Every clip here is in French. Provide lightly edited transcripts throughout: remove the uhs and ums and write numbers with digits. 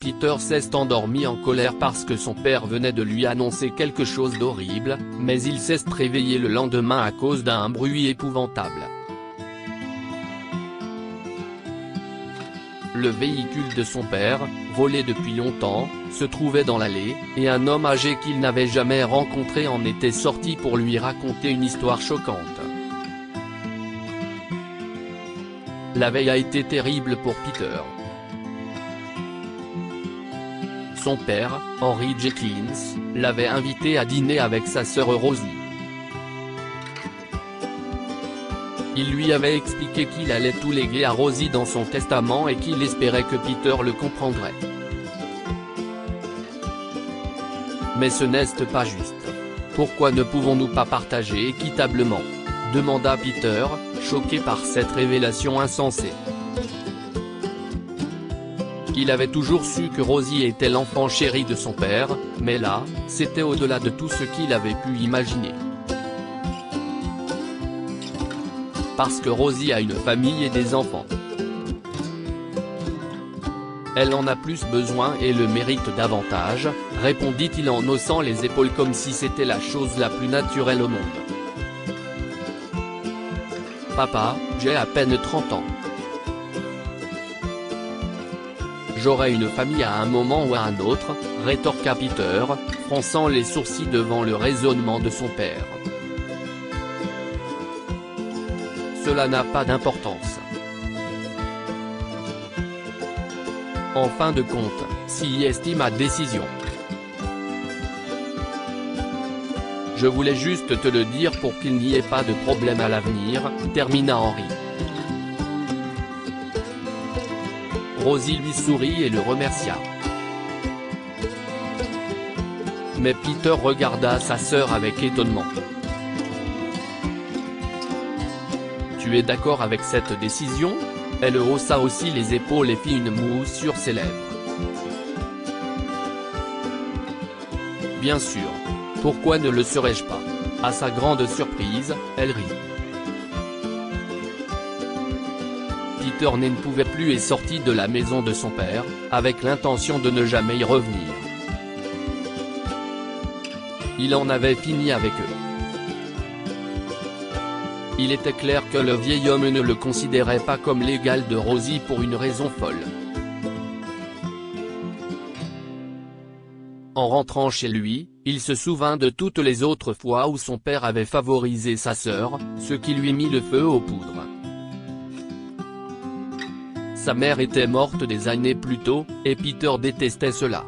Peter s'est endormi en colère parce que son père venait de lui annoncer quelque chose d'horrible, mais il s'est réveillé le lendemain à cause d'un bruit épouvantable. Le véhicule de son père, volé depuis longtemps, se trouvait dans l'allée, et un homme âgé qu'il n'avait jamais rencontré en était sorti pour lui raconter une histoire choquante. La veille a été terrible pour Peter. Son père, Henry Jenkins, l'avait invité à dîner avec sa sœur Rosie. Il lui avait expliqué qu'il allait tout léguer à Rosie dans son testament et qu'il espérait que Peter le comprendrait. Mais ce n'est pas juste. Pourquoi ne pouvons-nous pas partager équitablement ? Demanda Peter, choqué par cette révélation insensée. Il avait toujours su que Rosie était l'enfant chéri de son père, mais là, c'était au-delà de tout ce qu'il avait pu imaginer. Parce que Rosie a une famille et des enfants. Elle en a plus besoin et le mérite davantage, répondit-il en haussant les épaules comme si c'était la chose la plus naturelle au monde. Papa, j'ai à peine 30 ans. J'aurai une famille à un moment ou à un autre, rétorqua Peter, fronçant les sourcils devant le raisonnement de son père. Cela n'a pas d'importance. En fin de compte, si estime ma décision. Je voulais juste te le dire pour qu'il n'y ait pas de problème à l'avenir, termina Henry. Rosie lui sourit et le remercia. Mais Peter regarda sa sœur avec étonnement. Tu es d'accord avec cette décision ? Elle haussa aussi les épaules et fit une moue sur ses lèvres. Bien sûr. Pourquoi ne le serais-je pas ? À sa grande surprise, elle rit. Peter ne pouvait plus et sortit de la maison de son père, avec l'intention de ne jamais y revenir. Il en avait fini avec eux. Il était clair que le vieil homme ne le considérait pas comme l'égal de Rosie pour une raison folle. En rentrant chez lui, il se souvint de toutes les autres fois où son père avait favorisé sa sœur, ce qui lui mit le feu aux poudres. Sa mère était morte des années plus tôt, et Peter détestait cela.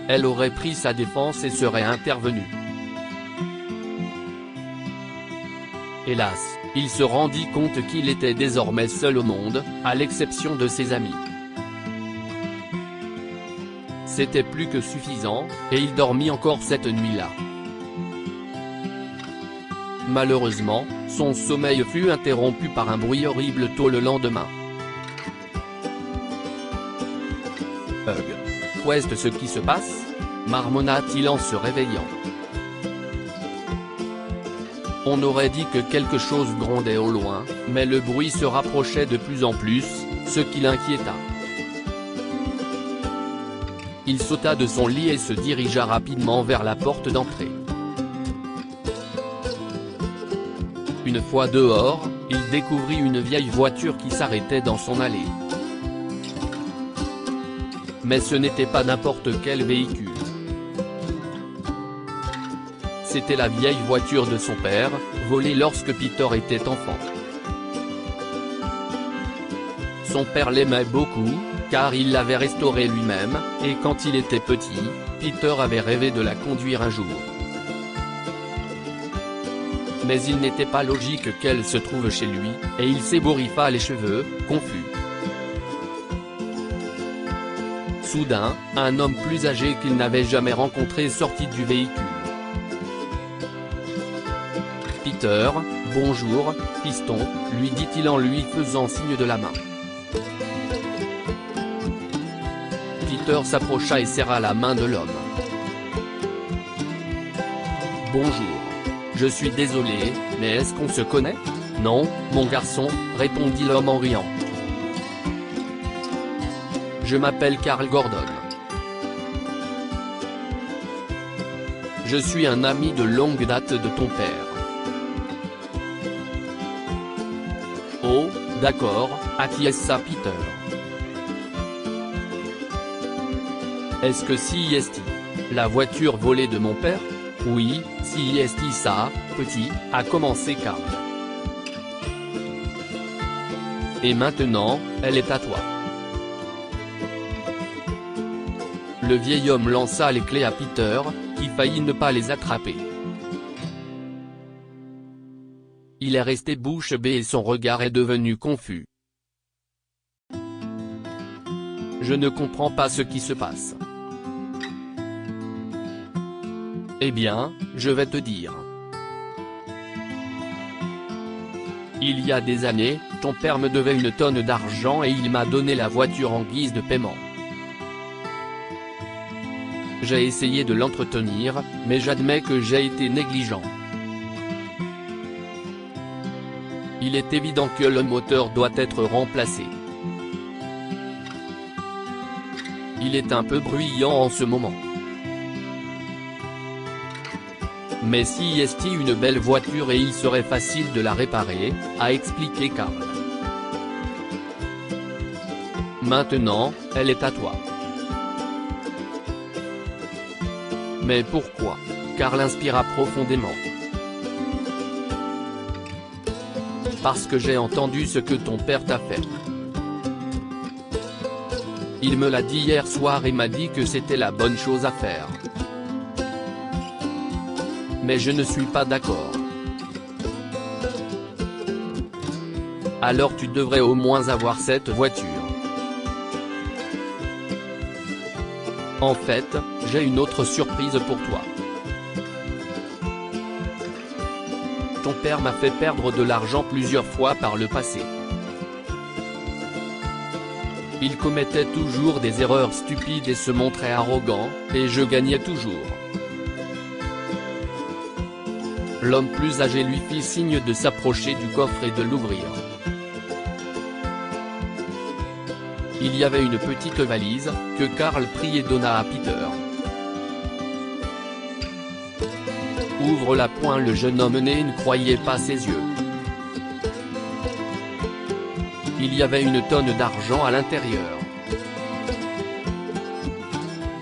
Elle aurait pris sa défense et serait intervenue. Hélas, il se rendit compte qu'il était désormais seul au monde, à l'exception de ses amis. C'était plus que suffisant, et il dormit encore cette nuit-là. Malheureusement, son sommeil fut interrompu par un bruit horrible tôt le lendemain. Qu'est-ce ce qui se passe ? Marmonna-t-il en se réveillant. On aurait dit que quelque chose grondait au loin, mais le bruit se rapprochait de plus en plus, ce qui l'inquiéta. Il sauta de son lit et se dirigea rapidement vers la porte d'entrée. Une fois dehors, il découvrit une vieille voiture qui s'arrêtait dans son allée. Mais ce n'était pas n'importe quel véhicule. C'était la vieille voiture de son père, volée lorsque Peter était enfant. Son père l'aimait beaucoup, car il l'avait restaurée lui-même, et quand il était petit, Peter avait rêvé de la conduire un jour. Mais il n'était pas logique qu'elle se trouve chez lui, et il s'ébouriffa les cheveux, confus. Soudain, un homme plus âgé qu'il n'avait jamais rencontré sortit du véhicule. « Peter, bonjour, fiston », lui dit-il en lui faisant signe de la main. Peter s'approcha et serra la main de l'homme. « Bonjour. Je suis désolé, mais est-ce qu'on se connaît ? Non, mon garçon, répondit l'homme en riant. Je m'appelle Carl Gordon. Je suis un ami de longue date de ton père. Oh, d'accord, acquiesça Peter. Est-ce que si est la voiture volée de mon père? Oui, si est ça, petit, a commencé Carl. Et maintenant, elle est à toi. Le vieil homme lança les clés à Peter, qui faillit ne pas les attraper. Il est resté bouche bée et son regard est devenu confus. Je ne comprends pas ce qui se passe. Eh bien, je vais te dire. Il y a des années, ton père me devait une tonne d'argent et il m'a donné la voiture en guise de paiement. J'ai essayé de l'entretenir, mais j'admets que j'ai été négligent. Il est évident que le moteur doit être remplacé. Il est un peu bruyant en ce moment. Mais si est une belle voiture et il serait facile de la réparer, a expliqué Carl. Maintenant, elle est à toi. Mais pourquoi? Carl inspira profondément. Parce que j'ai entendu ce que ton père t'a fait. Il me l'a dit hier soir et m'a dit que c'était la bonne chose à faire. Mais je ne suis pas d'accord. Alors tu devrais au moins avoir cette voiture. En fait, j'ai une autre surprise pour toi. Ton père m'a fait perdre de l'argent plusieurs fois par le passé. Il commettait toujours des erreurs stupides et se montrait arrogant, et je gagnais toujours. L'homme plus âgé lui fit signe de s'approcher du coffre et de l'ouvrir. Il y avait une petite valise, que Carl prit et donna à Peter. Ouvre-la point, le jeune homme né ne croyait pas ses yeux. Il y avait une tonne d'argent à l'intérieur.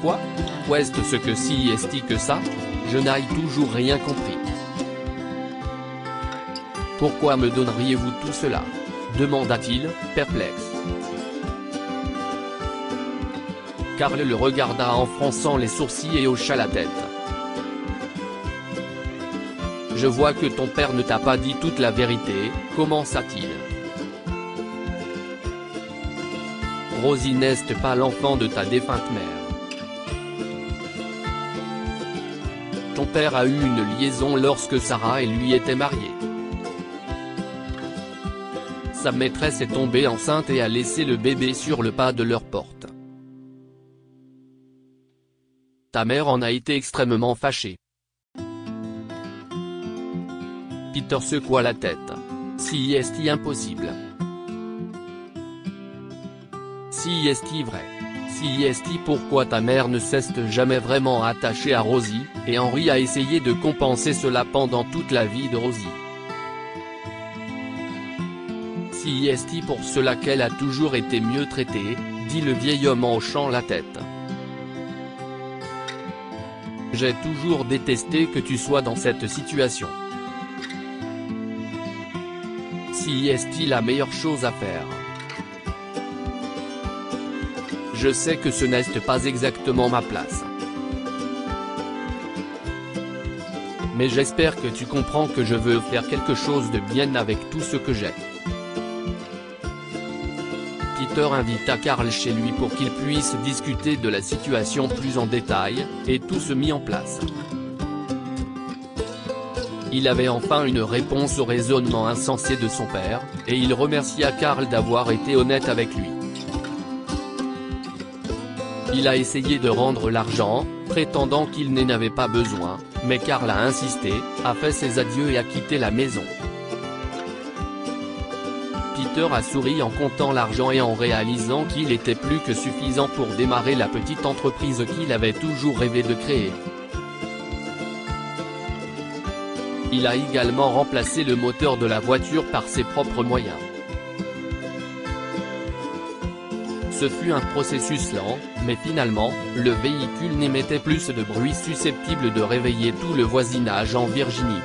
Quoi? Qu'est-ce ce que si est que ça? Je n'ai toujours rien compris. Pourquoi me donneriez-vous tout cela? Demanda-t-il, perplexe. Carl le regarda en fronçant les sourcils et hocha la tête. Je vois que ton père ne t'a pas dit toute la vérité, commença-t-il. Rosie n'est pas l'enfant de ta défunte mère. Ton père a eu une liaison lorsque Sarah et lui étaient mariés. Sa maîtresse est tombée enceinte et a laissé le bébé sur le pas de leur porte. Ta mère en a été extrêmement fâchée. Peter secoua la tête. Si est impossible. Si est vrai. Si est pourquoi ta mère ne s'est jamais vraiment attachée à Rosie, et Henry a essayé de compenser cela pendant toute la vie de Rosie. Si est pour cela qu'elle a toujours été mieux traitée, dit le vieil homme en hochant la tête. J'ai toujours détesté que tu sois dans cette situation. Si est la meilleure chose à faire? Je sais que ce n'est pas exactement ma place. Mais j'espère que tu comprends que je veux faire quelque chose de bien avec tout ce que j'ai. Peter invita Carl chez lui pour qu'ils puissent discuter de la situation plus en détail, et tout se mit en place. Il avait enfin une réponse au raisonnement insensé de son père, et il remercia Carl d'avoir été honnête avec lui. Il a essayé de rendre l'argent, prétendant qu'il n'en avait pas besoin, mais Carl a insisté, a fait ses adieux et a quitté la maison. Peter a souri en comptant l'argent et en réalisant qu'il était plus que suffisant pour démarrer la petite entreprise qu'il avait toujours rêvé de créer. Il a également remplacé le moteur de la voiture par ses propres moyens. Ce fut un processus lent, mais finalement, le véhicule n'émettait plus de bruit susceptible de réveiller tout le voisinage en Virginie.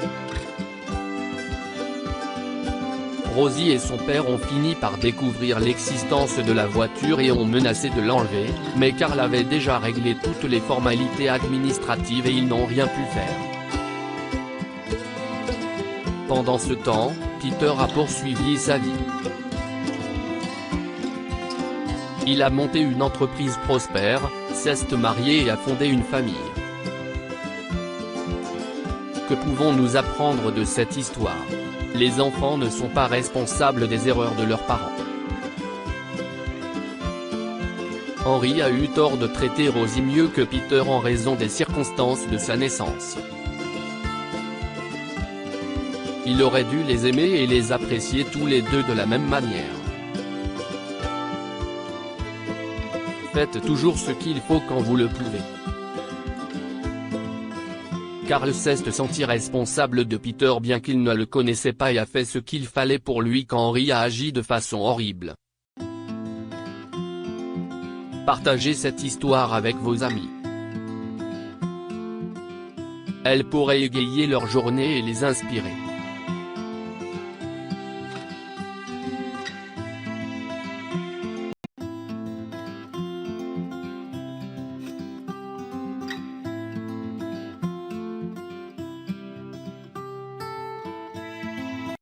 Rosie et son père ont fini par découvrir l'existence de la voiture et ont menacé de l'enlever, mais Carl avait déjà réglé toutes les formalités administratives et ils n'ont rien pu faire. Pendant ce temps, Peter a poursuivi sa vie. Il a monté une entreprise prospère, s'est marié et a fondé une famille. Que pouvons-nous apprendre de cette histoire? Les enfants ne sont pas responsables des erreurs de leurs parents. Henry a eu tort de traiter Rosie mieux que Peter en raison des circonstances de sa naissance. Il aurait dû les aimer et les apprécier tous les deux de la même manière. Faites toujours ce qu'il faut quand vous le pouvez. Carl s'est senti responsable de Peter bien qu'il ne le connaissait pas et a fait ce qu'il fallait pour lui quand Henry a agi de façon horrible. Partagez cette histoire avec vos amis. Elle pourrait égayer leur journée et les inspirer.